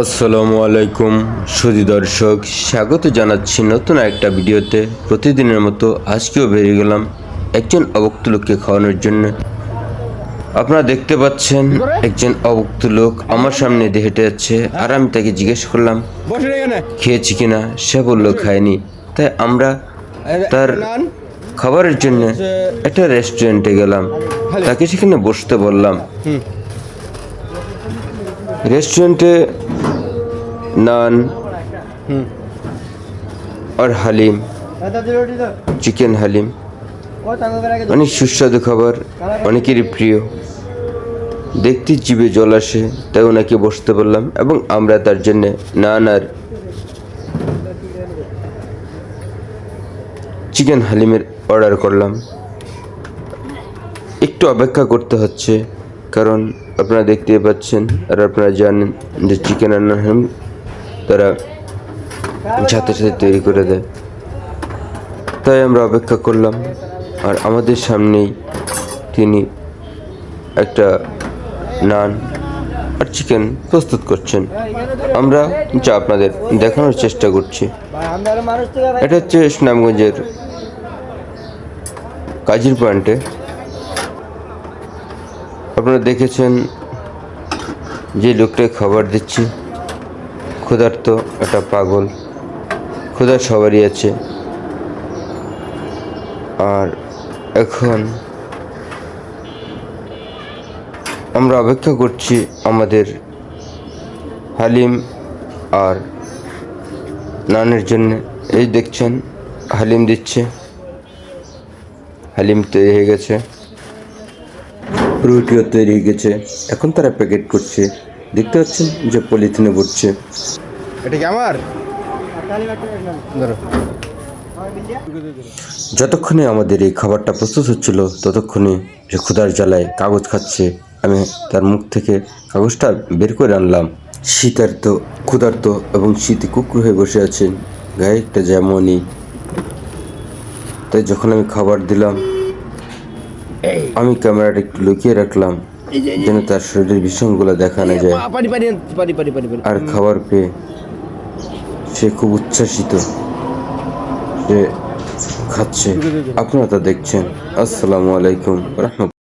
আসসালামু আলাইকুম সুধী দর্শক, স্বাগত জানাচ্ছি নতুন একটা ভিডিওতে। প্রতিদিনের মতো আজকেও বেরিয়ে গেলাম একজন অভুক্ত লোককে খাওয়ানোর জন্য। আপনারা দেখতে পাচ্ছেন একজন অভুক্ত লোক আমার সামনে দিয়ে হেঁটে যাচ্ছে, আর আমি তাকে জিজ্ঞেস করলাম খেয়েছি কিনা। সে বললো খায়নি। তাই আমরা তার খাবারের জন্য একটা রেস্টুরেন্টে গেলাম, তাকে সেখানে বসতে বললাম। রেস্টুরেন্টে नान और हलीम, चिकेन हलीम অনেক সুস্বাদু খাবার, অনেকেরই প্রিয়। দেখতে জিভে জল আসে, তাই ওনাকে বসতে বললাম এবং আমরা তার জন্য নান আর চিকেন হালিমের অর্ডার করলাম। একটু অপেক্ষা করতে হচ্ছে, কারণ আপনারা দেখতেই পাচ্ছেন আর আপনারা জানেন যে চিকেন আর নান তারা সাথে সাথে তৈরি করে দেয়। তাই আমরা অপেক্ষা করলাম, আর আমাদের সামনেই তিনি একটা নান আর চিকেন প্রস্তুত করছেন। আমরা যা আপনাদের দেখানোর চেষ্টা করছি। এটা হচ্ছে সুনামগঞ্জের কাজীর পয়েন্টে। আপনারা দেখেছেন যে লোকটাকে খাবার দিচ্ছি, ক্ষুধার্ত একটা পাগল। ক্ষুধা সবারই আছে, আর এখন আমরা অপেক্ষা করছি আমাদের হালিম আর নানের জন্য। এই দেখছেন হালিম দিচ্ছে, হালিম তৈরি হয়ে গেছে, রুটিও তৈরি হয়ে গেছে। এখন তারা প্যাকেট করছে, দেখতে পাচ্ছেন যে পলিথিনে ভরছে। এটা কি আমার? যতক্ষণে আমাদের এই খাবারটা প্রস্তুত হচ্ছিল, ততক্ষণে যে ক্ষুধার জ্বালায় কাগজ খাচ্ছে, আমি তার মুখ থেকে কাগজটা বের করে আনলাম। শীতার্ত, ক্ষুধার্ত এবং শীতে কুকুর হয়ে বসে আছেন, গায়ে একটা জামাও নেই। তাই যখন আমি খাবার দিলাম, আমি ক্যামেরাটা একটু লুকিয়ে রাখলাম যেন তার শরীরের বিষয়গুলো দেখা না যায়। আর খাবার পেয়ে সে খুব উচ্ছ্বাসিত, সে খাচ্ছে। আপনারা তা দেখছেন। আসসালামু আলাইকুম।